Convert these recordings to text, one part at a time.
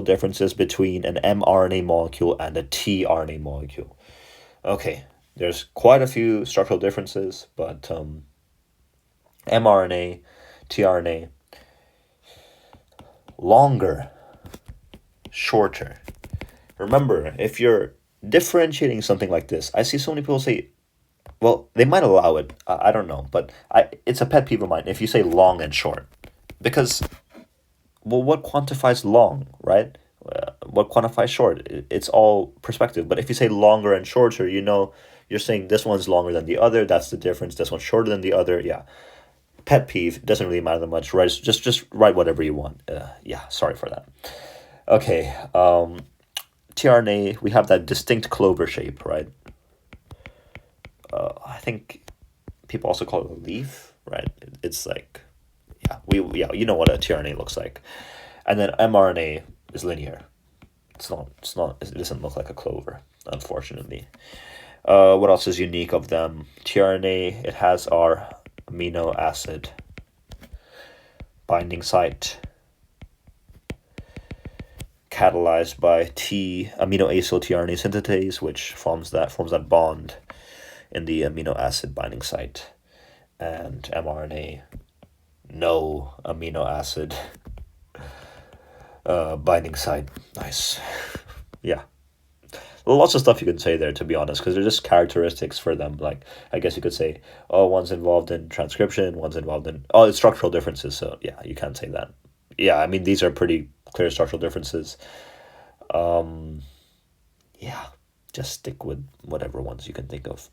differences between an mRNA molecule and a tRNA molecule. Okay, there's quite a few structural differences, but mRNA, tRNA, longer, shorter. Remember, if you're differentiating something like this, I see so many people say, well, they might allow it. I don't know, but it's a pet peeve of mine if you say long and short, because, well, what quantifies long, right? What quantifies short? It's all perspective. But if you say longer and shorter, you're saying this one's longer than the other. That's the difference. This one's shorter than the other. Yeah, pet peeve. Doesn't really matter that much. Right? Just write whatever you want. Yeah. Sorry for that. Okay. tRNA. We have that distinct clover shape, right? I think people also call it a leaf, right? It's like, you know what a tRNA looks like, and then mRNA is linear. It's not. It doesn't look like a clover, unfortunately. What else is unique of them? tRNA, it has our amino acid binding site catalyzed by T amino acyl tRNA synthetase, which forms that bond in the amino acid binding site, and mRNA, no amino acid binding site. Nice. Yeah. Lots of stuff you can say there, to be honest, because they're just characteristics for them. Like, I guess you could say, oh, one's involved in transcription, one's involved in, oh, it's structural differences. So yeah, you can't say that. Yeah, I mean, these are pretty clear structural differences. Yeah, just stick with whatever ones you can think of.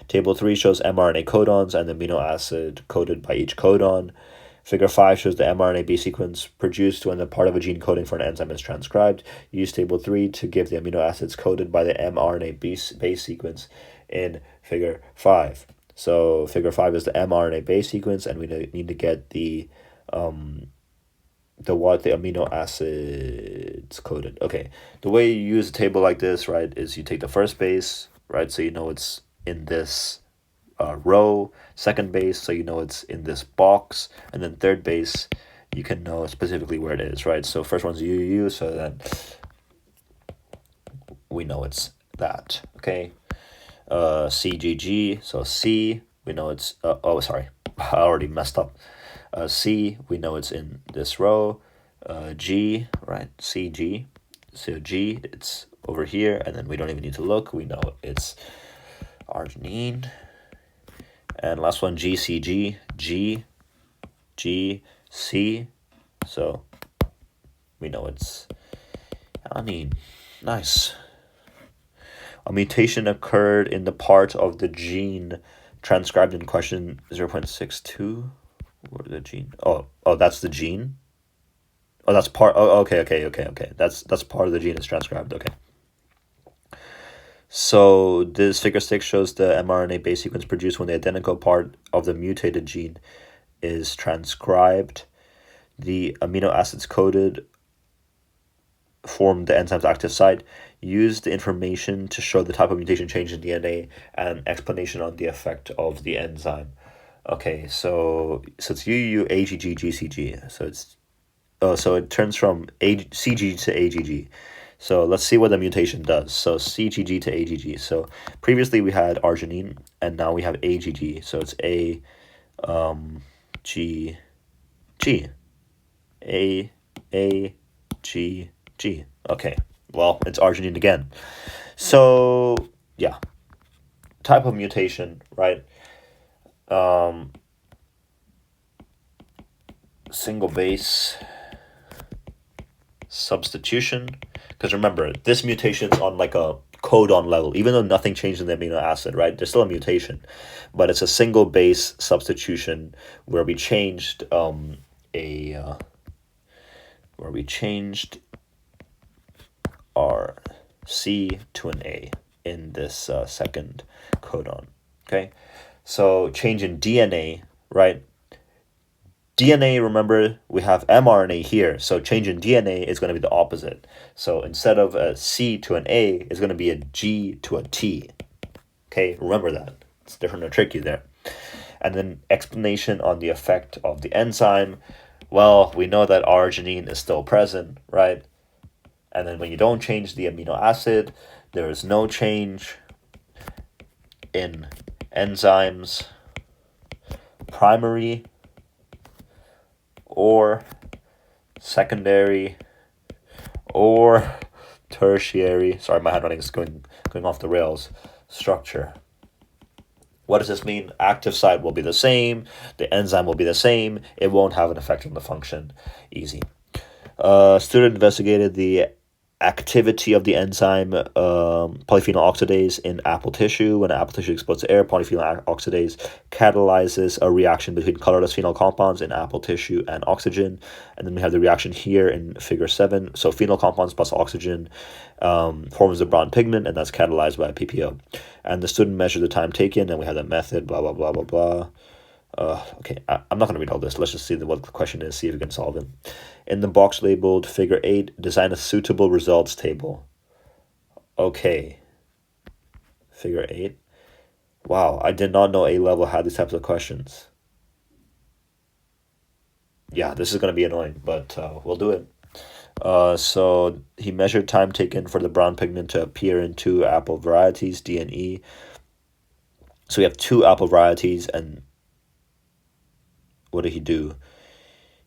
Table 3 shows mRNA codons and the amino acid coded by each codon. Figure 5 shows the mRNA base sequence produced when the part of a gene coding for an enzyme is transcribed. Use Table 3 to give the amino acids coded by the mRNA base sequence in Figure 5. So Figure 5 is the mRNA base sequence, and we need to get the amino acids coded. Okay, the way you use a table like this, right, is you take the first base, right, so you know it's in this row, second base, so you know it's in this box, and then third base, you can know specifically where it is, right? So first one's UU, so then we know it's that, okay? CGG, so C, we know it's, oh, sorry, I already messed up. C, we know it's in this row. G, right, CG, so G, it's over here, and then we don't even need to look, we know it's arginine. And last one, GCG, G, G, C. So we know it's alanine. Nice. A mutation occurred in the part of the gene transcribed in question 0.62. Where the gene? Oh, that's the gene. Oh, that's part. Oh, okay. That's part of the gene is transcribed. Okay. So this Figure 6 shows the mRNA base sequence produced when the identical part of the mutated gene is transcribed. The amino acids coded form the enzyme's active site. Use the information to show the type of mutation change in DNA and explanation on the effect of the enzyme. Okay, so it's UU, AGG, GCG. So it turns from CG to AGG. So let's see what the mutation does. So CGG to AGG. So previously we had arginine, and now we have AGG. So it's G. Okay, well, it's arginine again. So yeah, type of mutation, right? Single base substitution. Because remember, this mutation's on like a codon level, even though nothing changed in the amino acid, right? There's still a mutation, but it's a single base substitution where we changed our C to an A in this second codon. Okay, so change in DNA, right? DNA, remember, we have mRNA here, so change in DNA is going to be the opposite. So instead of a C to an A, it's going to be a G to a T. Okay, remember that. It's different or tricky there. And then explanation on the effect of the enzyme. Well, we know that arginine is still present, right? And then when you don't change the amino acid, there is no change in enzymes primary or secondary or tertiary, sorry, my handwriting is going off the rails, structure. What does this mean? Active site will be the same, the enzyme will be the same, it won't have an effect on the function. Easy. Student investigated the activity of the enzyme polyphenol oxidase in apple tissue. When apple tissue exposed to air, polyphenol oxidase catalyzes a reaction between colorless phenol compounds in apple tissue and oxygen. And then we have the reaction here in figure 7. So phenol compounds plus oxygen forms the brown pigment, and that's catalyzed by PPO. And the student measured the time taken, and we have the method, blah, blah, blah, blah, blah. Okay, I'm not going to read all this. Let's just see what the question is, see if we can solve it. In the box labeled figure 8, design a suitable results table. Okay. Figure 8. Wow, I did not know A-level had these types of questions. Yeah, this is going to be annoying, but we'll do it. So he measured time taken for the brown pigment to appear in 2 apple varieties, D and E. So we have 2 apple varieties, and what did he do?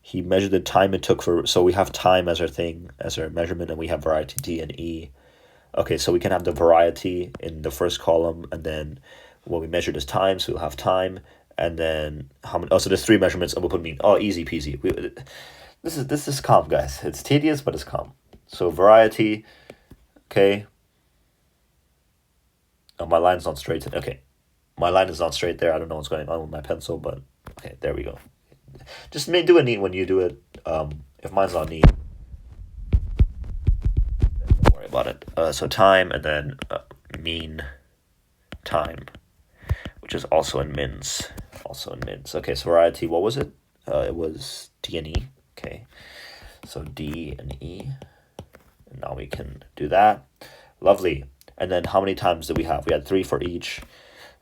He measured the time it took for, so we have time as our thing, as our measurement, and we have variety D and E. Okay, so we can have the variety in the first column, and then what we measured is time, so we'll have time, and then how many, so there's 3 measurements, and we'll put mean. Oh, easy peasy. This is calm, guys. It's tedious, but it's calm. So variety, okay. Oh, my line's not straight. Okay, my line is not straight there. I don't know what's going on with my pencil, but okay, there we go. Just do it neat when you do it. If mine's not neat, don't worry about it. So time, and then mean time, which is also in mins. Okay, so variety, what was it? It was D and E. Okay, so D and E. And now we can do that. Lovely. And then how many times did we have? We had 3 for each.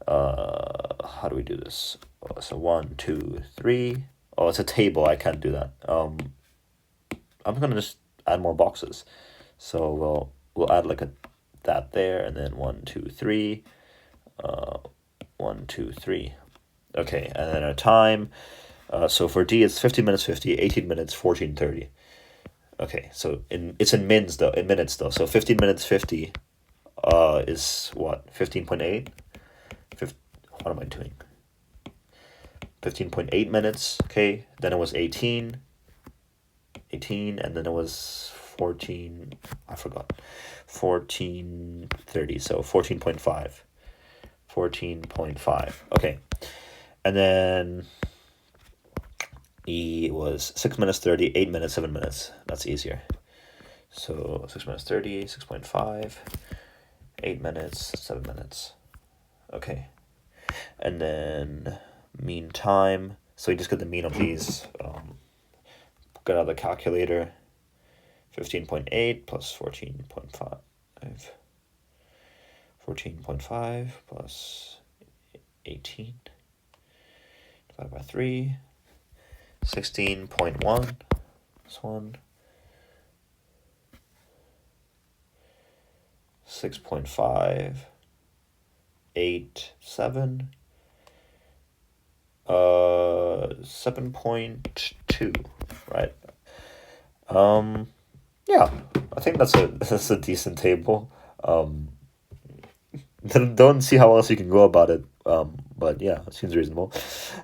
How do we do this? So 1, 2, 3. Oh, it's a table. I can't do that. I'm gonna just add more boxes. So we'll add like that there, and then 1, 2, 3. 1, 2, 3. Okay, and then our time. So for D, it's 15 minutes 50, 18 minutes 14:30. Okay, so it's in minutes though. So 15 minutes 50 is what? 15.8? What am I doing? 15.8 minutes, okay. Then it was 18, and then it was 14, I forgot. 14:30, so 14.5. 14.5, okay. And then E was 6 minutes 30, 8 minutes, 7 minutes. That's easier. So 6 minutes 30, 6.5, 8 minutes, 7 minutes. Okay. And then mean time. So we just get the mean of these. Get out the calculator. 15.8 plus 14.5. 14.5 plus 18 divided by 3. 16.1. This one. 6.5. 8, 7. 7.2, right? Yeah, I think that's a decent table. Don't see how else you can go about it. But yeah, it seems reasonable.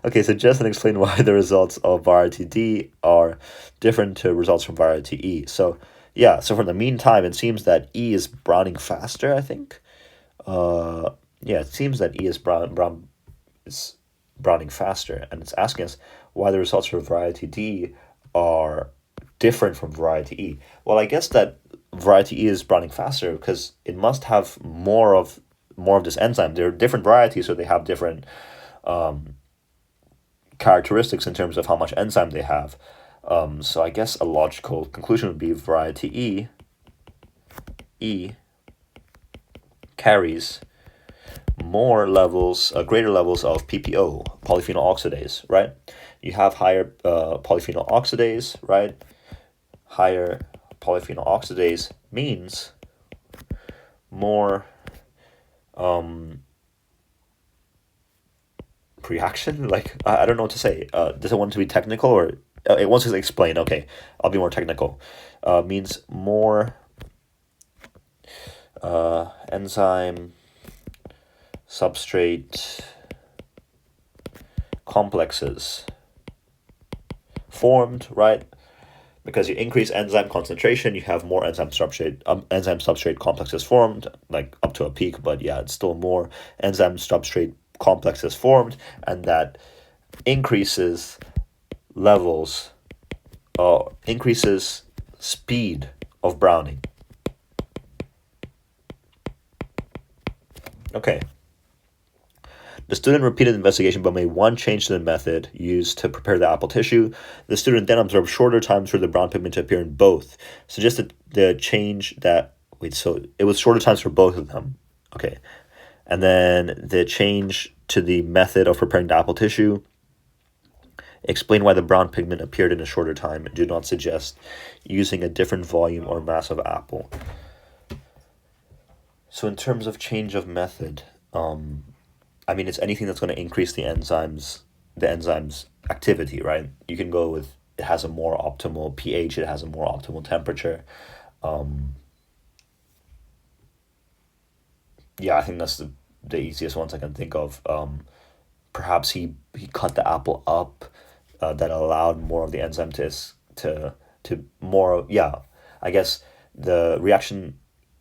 Okay, suggest and explain why the results of variety D are different to results from variety E. So yeah, so for the meantime, it seems that E is browning faster, I think. Yeah, it seems that E is browning faster, and it's asking us why the results for variety D are different from variety E. Well, I guess that variety E is browning faster because it must have more of this enzyme. They're different varieties, so they have different characteristics in terms of how much enzyme they have. So I guess a logical conclusion would be variety E carries greater levels of PPO, polyphenol oxidase, right? You have higher polyphenol oxidase, right? Higher polyphenol oxidase means more reaction. Like I don't know what to say. Does it want to be technical, or it wants to explain? Okay, I'll be more technical. Means more enzyme substrate complexes formed, right? Because you increase enzyme concentration, you have more enzyme substrate complexes formed, like up to a peak. But yeah, it's still more enzyme substrate complexes formed, and that increases levels, increases speed of browning. Okay. The student repeated the investigation but made one change to the method used to prepare the apple tissue. The student then observed shorter times for the brown pigment to appear in both. Suggested the change that, so it was shorter times for both of them. Okay. And then the change to the method of preparing the apple tissue. Explain why the brown pigment appeared in a shorter time. Do not suggest using a different volume or mass of apple. So in terms of change of method, I mean, it's anything that's going to increase the enzyme's activity, right? You can go with it has a more optimal pH, it has a more optimal temperature. Yeah, I think that's the easiest ones I can think of. Perhaps he cut the apple up, that allowed more of the enzyme to more. Yeah, I guess the reaction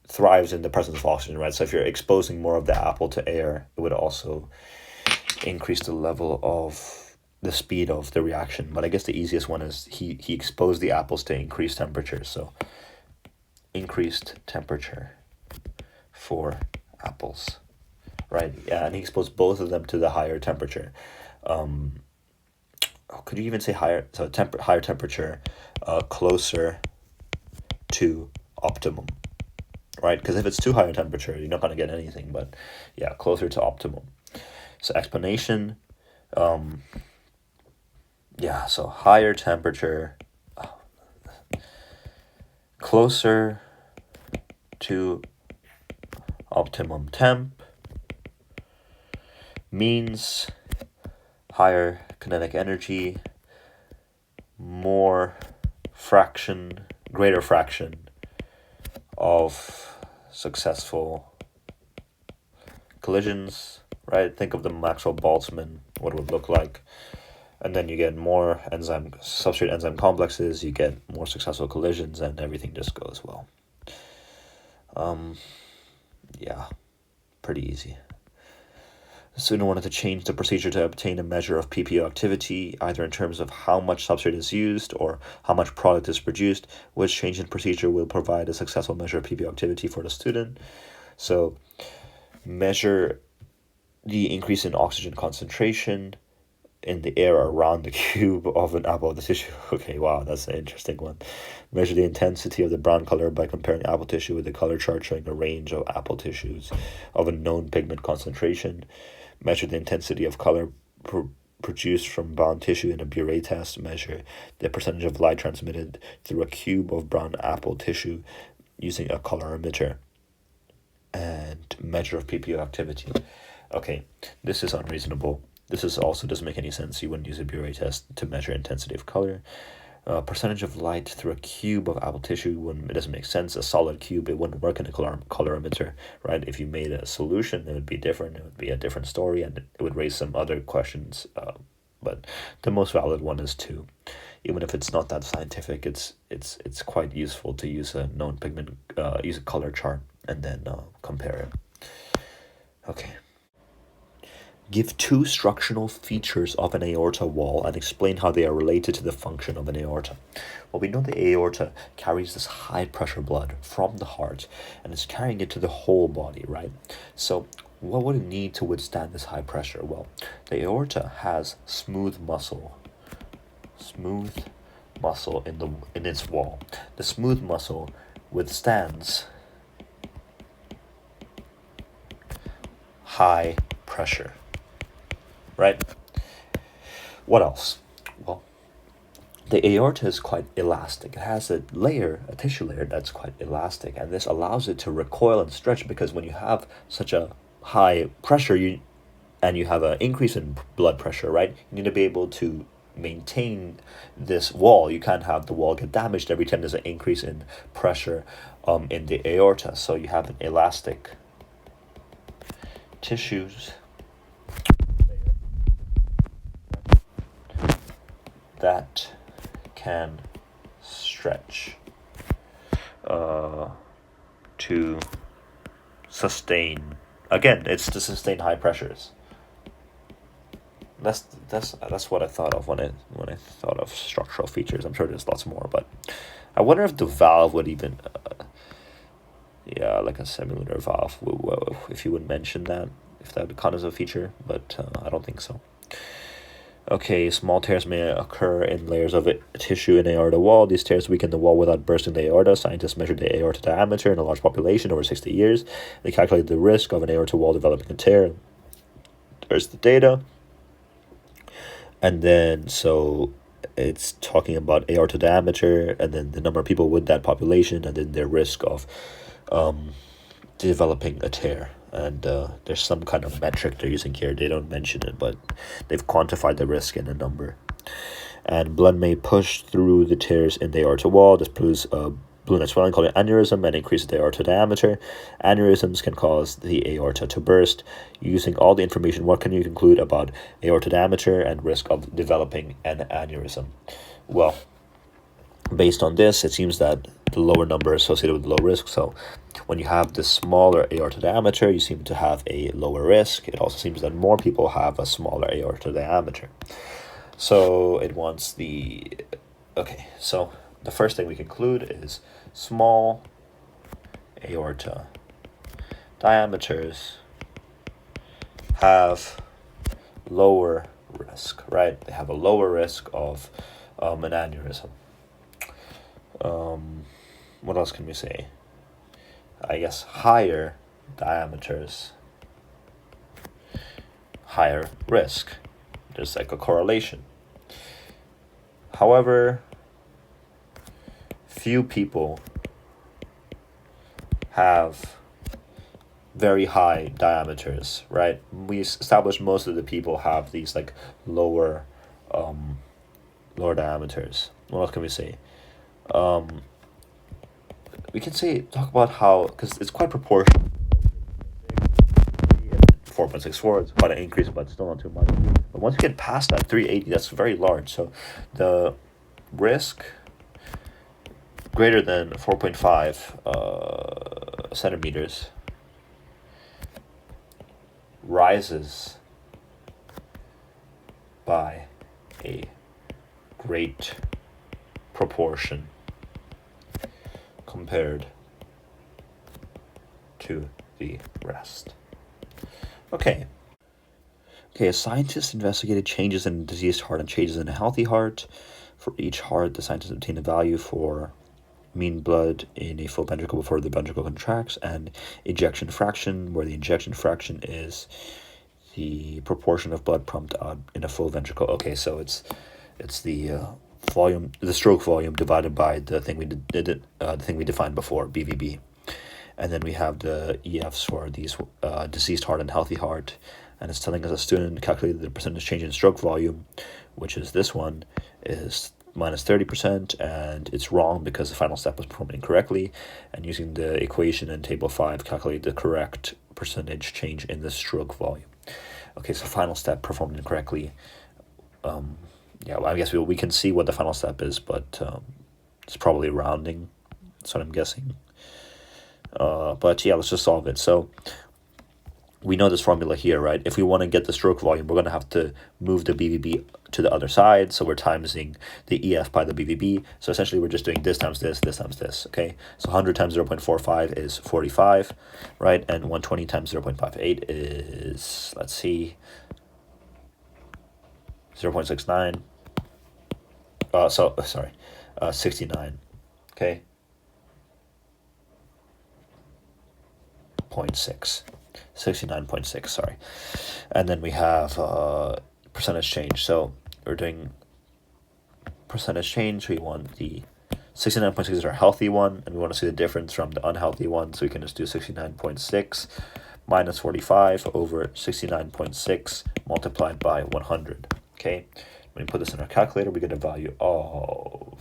thrives in the presence of oxygen, right? So if you're exposing more of the apple to air, it would also increase the level of the speed of the reaction. But I guess the easiest one is he exposed the apples to increased temperature. So increased temperature for apples, right? Yeah, and he exposed both of them to the higher temperature. Could you even say higher? So higher temperature, closer to optimum, right? Because if it's too high a temperature, you're not going to get anything. But yeah, closer to optimum. So explanation, yeah, so higher temperature, closer to optimum temp means higher kinetic energy, greater fraction of successful collisions, right? Think of the Maxwell-Boltzmann, what it would look like. And then you get more substrate enzyme complexes, you get more successful collisions, and everything just goes well. Yeah, pretty easy. The student wanted to change the procedure to obtain a measure of PPO activity, either in terms of how much substrate is used or how much product is produced. Which change in procedure will provide a successful measure of PPO activity for the student? So measure the increase in oxygen concentration in the air around the cube of an apple tissue. Okay, wow, that's an interesting one. Measure the intensity of the brown color by comparing apple tissue with the color chart showing a range of apple tissues of a known pigment concentration. Measure the intensity of color produced from brown tissue in a Buret test. Measure the percentage of light transmitted through a cube of brown apple tissue using a colorimeter. And measure of PPO activity. Okay, this is unreasonable. This is also doesn't make any sense. You wouldn't use a Buret test to measure intensity of color. Percentage of light through a cube of apple tissue, it doesn't make sense. A solid cube, it wouldn't work in a colorimeter, right? If you made a solution, it would be different. It would be a different story, and it would raise some other questions. But the most valid one is 2. Even if it's not that scientific, it's quite useful to use a known pigment, use a color chart, and then compare it. Okay. Give 2 structural features of an aorta wall and explain how they are related to the function of an aorta. Well, we know the aorta carries this high pressure blood from the heart and it's carrying it to the whole body, right? So what would it need to withstand this high pressure? Well, the aorta has smooth muscle in its wall. The smooth muscle withstands high pressure. Right? What else? Well, the aorta is quite elastic. It has a tissue layer that's quite elastic, and this allows it to recoil and stretch, because when you have such a high pressure, you have an increase in blood pressure, right? You need to be able to maintain this wall. You can't have the wall get damaged every time there's an increase in pressure in the aorta. So you have an elastic tissues that can stretch to sustain. Again, it's to sustain high pressures. That's what I thought of when I thought of structural features. I'm sure there's lots more, but I wonder if the valve would even, like a semilunar valve, if you would mention that, if that would count as a feature, but I don't think so. Okay, small tears may occur in layers of tissue in the aorta wall. These tears weaken the wall without bursting the aorta. Scientists measured the aorta diameter in a large population over 60 years. They calculated the risk of an aorta wall developing a tear. There's the data. And then, so it's talking about aorta diameter, and then the number of people with that population, and then their risk of developing a tear. And there's some kind of metric they're using here. They don't mention it, but they've quantified the risk in a number. And blood may push through the tears in the aorta wall. This produces balloon swelling called an aneurysm and increases the aorta diameter. Aneurysms can cause the aorta to burst. Using all the information, what can you conclude about aorta diameter and risk of developing an aneurysm? Well, based on this, it seems that the lower number is associated with low risk. So when you have the smaller aorta diameter, you seem to have a lower risk. It also seems that more people have a smaller aorta diameter. So it wants the... Okay, so the first thing we conclude is small aorta diameters have lower risk, right? They have a lower risk of an aneurysm. What else can we say? I guess higher diameters, higher risk. There's like a correlation. However, few people have very high diameters, right? We established most of the people have these like lower diameters. What else can we say? We can talk about how, because it's quite proportional. 4.64, it's quite an increase, but still not too much. But once you get past that 380, that's very large. So the risk greater than 4.5 centimeters rises by a great proportion compared to the rest. Okay, scientists investigated changes in a diseased heart and changes in a healthy heart. For each heart, the scientists obtained a value for mean blood in a full ventricle before the ventricle contracts, and ejection fraction, where the ejection fraction is the proportion of blood pumped out in a full ventricle. Okay, so it's the volume, the stroke volume divided by the thing we defined before, BVB. And then we have the EFs for these diseased heart and healthy heart. And it's telling us a student calculated the percentage change in stroke volume, which is this one, is minus 30%. And it's wrong because the final step was performed incorrectly. And using the equation in table 5, calculate the correct percentage change in the stroke volume. Okay, so final step performed incorrectly. I guess we can see what the final step is, but it's probably rounding. That's what I'm guessing. But yeah, let's just solve it. So we know this formula here, right? If we want to get the stroke volume, we're going to have to move the BVB to the other side. So we're timesing the EF by the BVB. So essentially we're just doing this times this times this, okay? So 100 times 0.45 is 45, right? And 120 times 0.58 is, let's see, 0.69. 69, okay? 69.6, sorry. And then we have percentage change. So we're doing percentage change. We want the 69.6 is our healthy one, and we want to see the difference from the unhealthy one. So we can just do 69.6 minus 45 over 69.6 multiplied by 100. Okay, when we put this in our calculator, we get a value of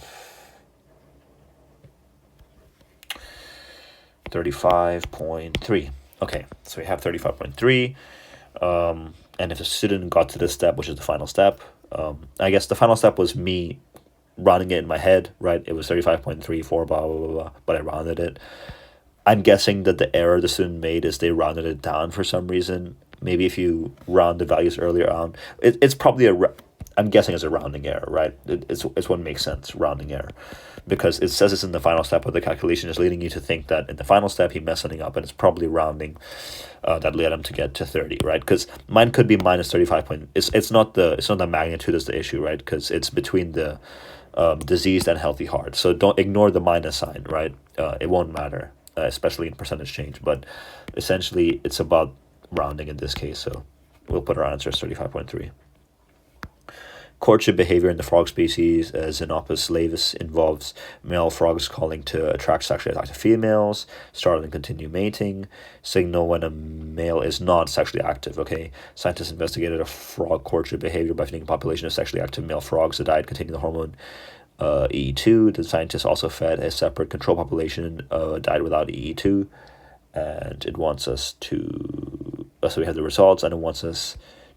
35.3. Okay, so we have 35.3. And if the student got to this step, which is the final step, I guess the final step was me rounding it in my head, right? It was 35.34, blah, blah, blah, blah, but I rounded it. I'm guessing that the error the student made is they rounded it down for some reason. Maybe if you round the values earlier on, it's probably I'm guessing it's a rounding error, right? It's what makes sense, rounding error. Because it says it's in the final step of the calculation is leading you to think that in the final step he messed something up, and it's probably rounding that led him to get to 30, right? Because mine could be minus 35 it's not the magnitude is the issue, right? Because it's between the diseased and healthy heart. So don't ignore the minus sign, right? It won't matter, especially in percentage change. But essentially, it's about rounding in this case. So we'll put our answer as 35.3. Courtship behavior in the frog species, Xenopus laevis, involves male frogs calling to attract sexually active females, start and continue mating, signal when a male is not sexually active. Okay, scientists investigated a frog courtship behavior by feeding a population of sexually active male frogs a diet containing the hormone EE2. The scientists also fed a separate control population a diet without EE2, and it wants us to. So we have the results, and it wants us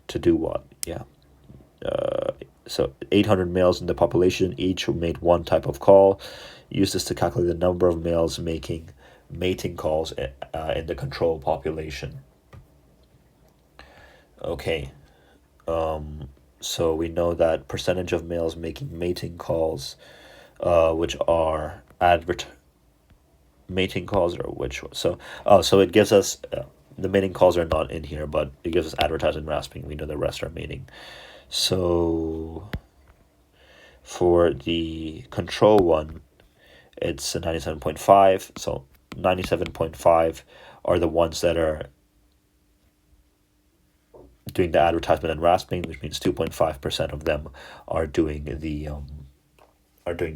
to do what? Yeah. So 800 males in the population each made one type of call. Use this to calculate the number of males making mating calls in the control population. Okay. So we know that percentage of males making mating calls, which are mating calls, or which so it gives us the mating calls are not in here, but it gives us advertising and rasping. We know the rest are mating. So for the control one, it's a 97.5. So 97.5 are the ones that are doing the advertisement and rasping, which means 2.5% of them are doing the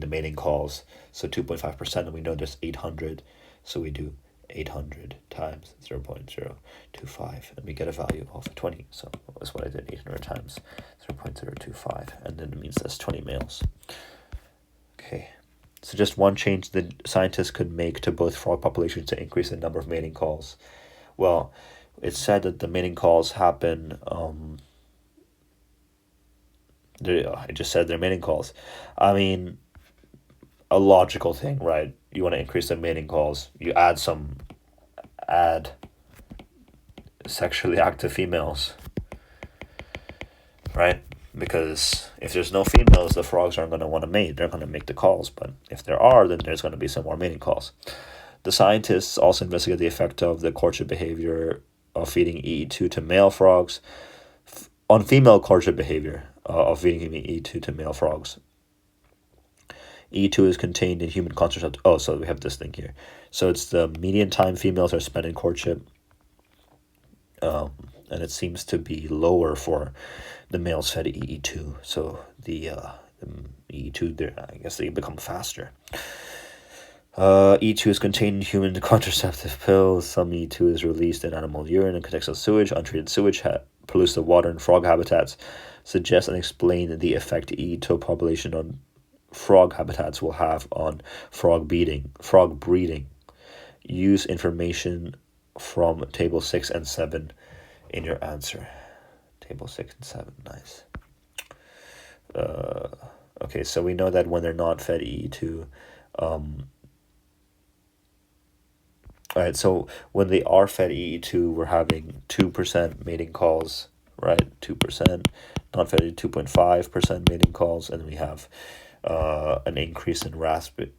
mating calls. So 2.5%, and we know there's 800, so we do 800 times 0.025, and we get a value of 20. So that's what I did, 800 times 0.025, and then it means that's 20 males. Okay, so just one change the scientists could make to both frog populations to increase the number of mating calls. Well, it's said that the mating calls happen, I just said they're mating calls. I mean, a logical thing, right? You want to increase the mating calls, you add sexually active females, right? Because if there's no females, the frogs aren't going to want to mate. They're going to make the calls. But if there are, then there's going to be some more mating calls. The scientists also investigate the effect of the courtship behavior of feeding EE2 to male frogs on female courtship behavior of feeding EE2 to male frogs. E2 is contained in human contraceptive. Oh, so we have this thing here. So it's the median time females are spent in courtship. And it seems to be lower for the males fed EE2. So the EE2, I guess they become faster. E2 is contained in human contraceptive pills. Some E2 is released in animal urine and contextual sewage. Untreated sewage pollutes the water and frog habitats. Suggest and explain the effect E2 population on frog habitats will have on frog breeding. Use information from table 6 and 7 in your answer. Table 6 and 7, nice. Okay, so we know that when they're not fed E2, alright, so when they are fed EE2, we're having 2% mating calls, right? 2%. Not fed 2.5% mating calls, and we have an increase in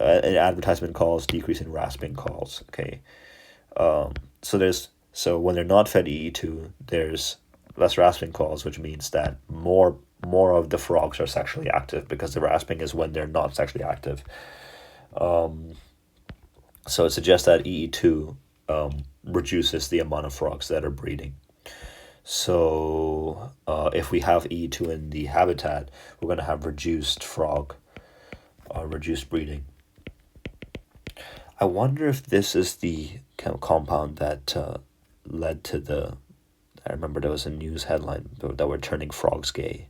advertisement calls, decrease in rasping calls. Okay, so when they're not fed EE2, there's less rasping calls, which means that more of the frogs are sexually active, because the rasping is when they're not sexually active. So it suggests that EE2 reduces the amount of frogs that are breeding. So if we have EE2 in the habitat, we're going to have reduced frog reduced breeding. I wonder if this is the kind of compound that led to the. I remember there was a news headline that were turning frogs gay.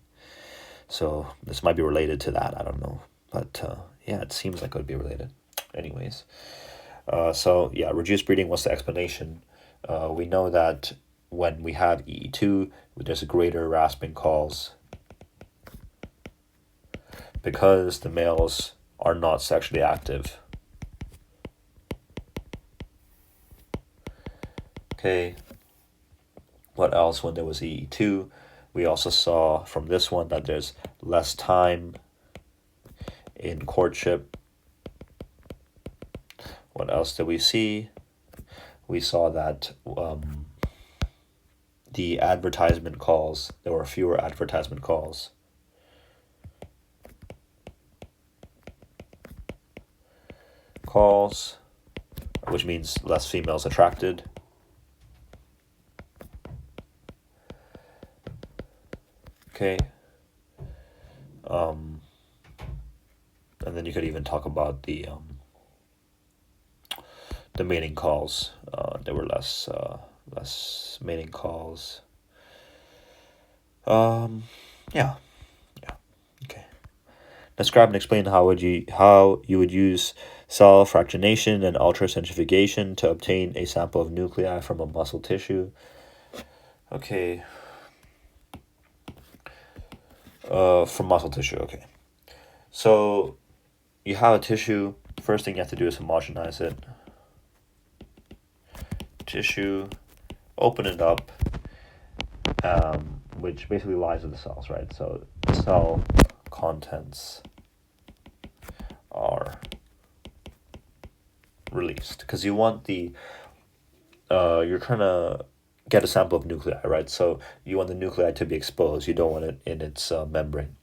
So this might be related to that. I don't know, but yeah, it seems like it would be related. Anyways, so yeah, reduced breeding was the explanation. We know that when we have EE2, there's a greater rasping calls because the males are not sexually active. Okay. What else? When there was EE2, we also saw from this one that there's less time in courtship. What else did we see? We saw that the advertisement calls, there were fewer advertisement calls. Which means less females attracted. Okay. And then you could even talk about the mating calls. There were less mating calls. Yeah. Okay. Describe and explain how you would use cell fractionation and ultracentrifugation to obtain a sample of nuclei from a muscle tissue. Okay. From muscle tissue. Okay. So you have a tissue. First thing you have to do is homogenize it. Tissue, open it up, which basically lies with the cells, right? So cell contents are released because you want the you're trying to get a sample of nuclei, right? So you want the nuclei to be exposed. You don't want it in its membrane.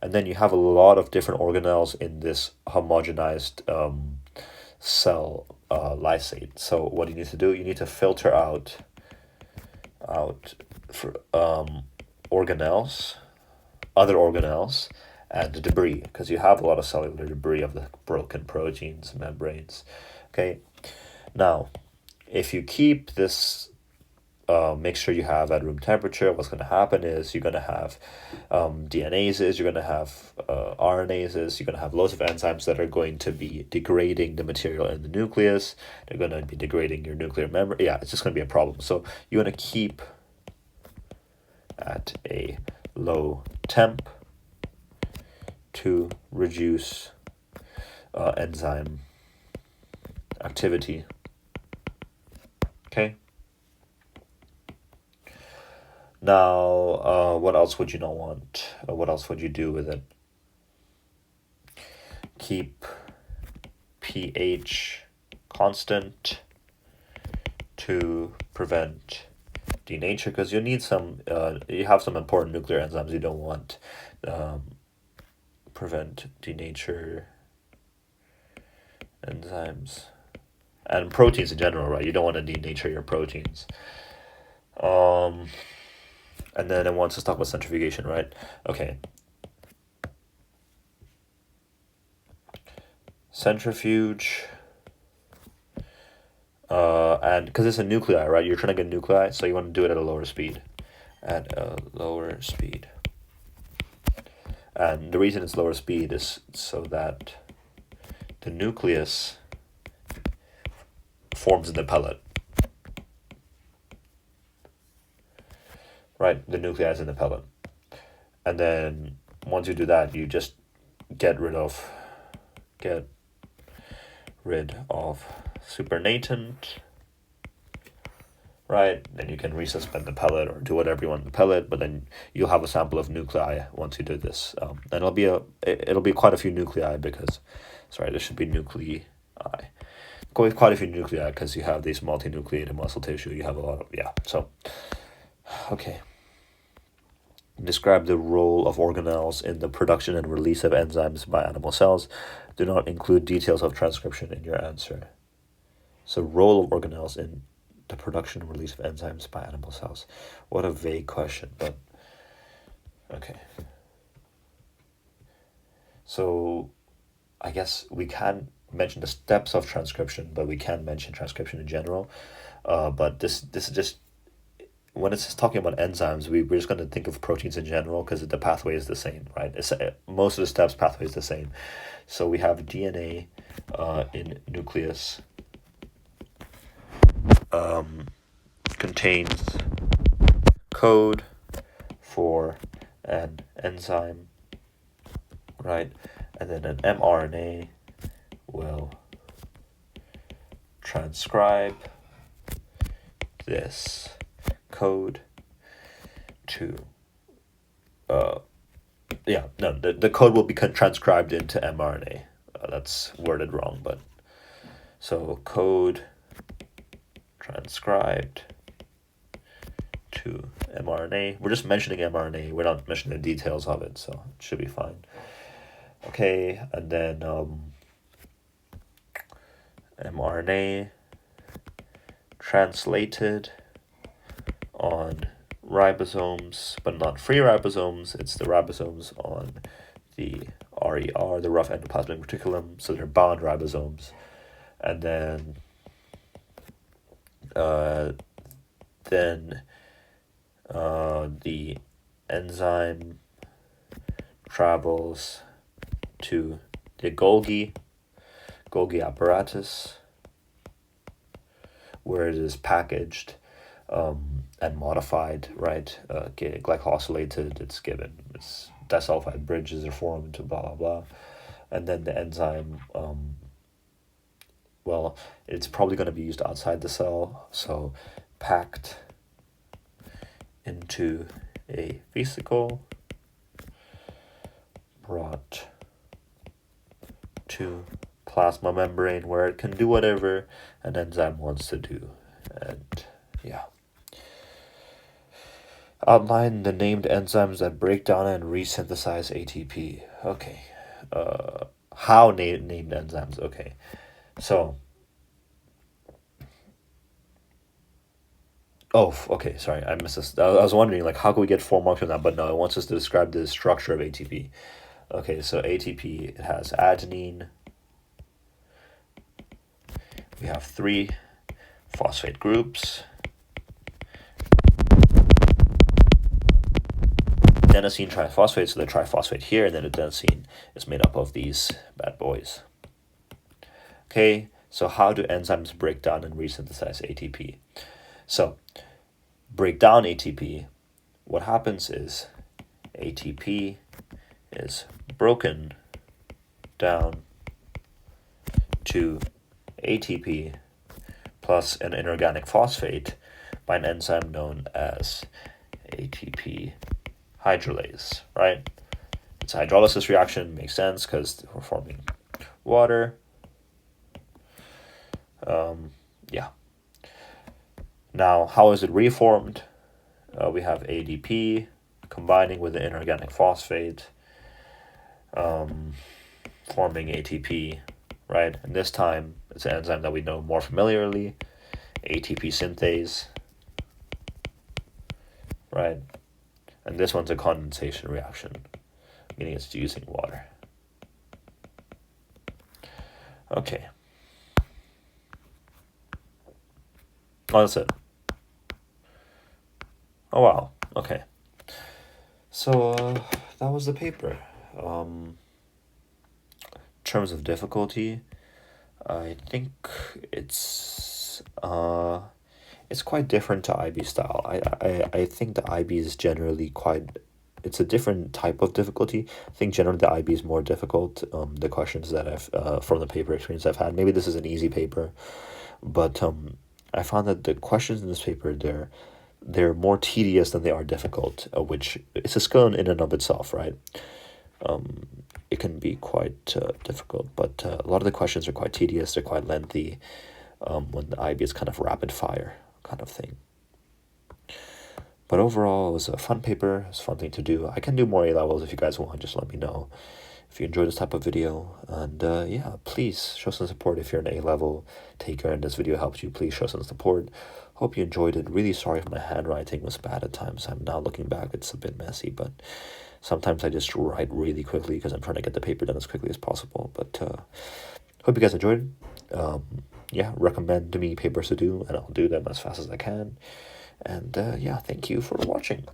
And then you have a lot of different organelles in this homogenized cell lysate. So what you need to do, you need to filter out for organelles, other organelles, and the debris, because you have a lot of cellular debris of the broken proteins, membranes. Okay, now if you keep this mixture you have at room temperature, what's going to happen is you're going to have DNases, you're going to have RNases, you're going to have loads of enzymes that are going to be degrading the material in the nucleus. They're going to be degrading your nuclear membrane. Yeah, it's just going to be a problem. So you want to keep at a low temp to reduce enzyme activity. Okay. Now, what else would you not want? What else would you do with it? Keep pH constant to prevent denature, because you need some, you have some important nuclear enzymes you don't want. Prevent denature enzymes. And proteins in general, right? You don't want to denature your proteins. And then it wants to talk about centrifugation, right? Okay. Centrifuge. And because it's a nuclei, right? You're trying to get nuclei, so you want to do it at a lower speed. At a lower speed. And the reason it's lower speed is so that the nucleus forms in the pellet. Right, the nuclei is in the pellet. And then once you do that, you just get rid of supernatant, right? Then you can resuspend the pellet or do whatever you want in the pellet, but then you'll have a sample of nuclei once you do this. And it'll be quite a few nuclei because, there should be nuclei. Quite a few nuclei because you have these multinucleated muscle tissue. You have a lot of, okay. Describe the role of organelles in the production and release of enzymes by animal cells. Do not include details of transcription in your answer. So, role of organelles in the production and release of enzymes by animal cells. What a vague question, but okay. So, I guess we can't mention the steps of transcription, but we can mention transcription in general. But this is just when it's talking about enzymes, we're just going to think of proteins in general because the pathway is the same, right? It's, most of the steps pathway is the same. So we have DNA in nucleus contains code for an enzyme, right? And then an mRNA will transcribe this code to the code will be transcribed into mRNA. That's worded wrong, but so code transcribed to mRNA. We're just mentioning mRNA. We're not mentioning the details of it, so it should be fine. Okay, and then mRNA translated on ribosomes, but not free ribosomes. It's the ribosomes on the RER, the rough endoplasmic reticulum, so they're bound ribosomes. And then the enzyme travels to the Golgi apparatus, where it is packaged and modified, right? Glycosylated, it's given, it's disulfide bridges are formed, blah, blah, blah. And then the enzyme, well, it's probably going to be used outside the cell, so packed into a vesicle, brought to plasma membrane where it can do whatever an enzyme wants to do. And yeah. Outline the named enzymes that break down and resynthesize ATP. Okay. How named enzymes? Okay. So. Oh, okay. Sorry, I missed this. I was wondering, like, how can we get 4 marks on that? But no, it wants us to describe the structure of ATP. Okay, so ATP, it has adenine. We have 3 phosphate groups. Adenosine triphosphate, so the triphosphate here, and then adenosine is made up of these bad boys. Okay, so how do enzymes break down and resynthesize ATP? So, break down ATP, what happens is ATP is broken down to ATP plus an inorganic phosphate by an enzyme known as ATP hydrolase, right? It's a hydrolysis reaction, makes sense because we're forming water. Yeah. Now, how is it reformed? We have ADP combining with the inorganic phosphate, forming ATP, right? And this time, it's an enzyme that we know more familiarly, ATP synthase, right? And this one's a condensation reaction, meaning it's using water. Okay. Oh, that's it. Oh, wow. Okay. So, that was the paper. In terms of difficulty, I think it's quite different to IB style. I think the IB is generally it's a different type of difficulty. I think generally the IB is more difficult. The questions that I've from the paper experience I've had, maybe this is an easy paper, but I found that the questions in this paper, they're more tedious than they are difficult, which it's a skill in and of itself, right? It can be quite difficult, but a lot of the questions are quite tedious, they're quite lengthy, when the IB is kind of rapid fire kind of thing. But overall, it was a fun paper, it was a fun thing to do. I can do more A-levels if you guys want, just let me know if you enjoy this type of video. And yeah, please show some support if you're an A-level taker and this video helps you. Please show some support. Hope you enjoyed it. Really sorry if my handwriting was bad at times. I'm now looking back, it's a bit messy, but Sometimes I just write really quickly because I'm trying to get the paper done as quickly as possible. But hope you guys enjoyed. Yeah, recommend to me papers to do, and I'll do them as fast as I can. And yeah, thank you for watching.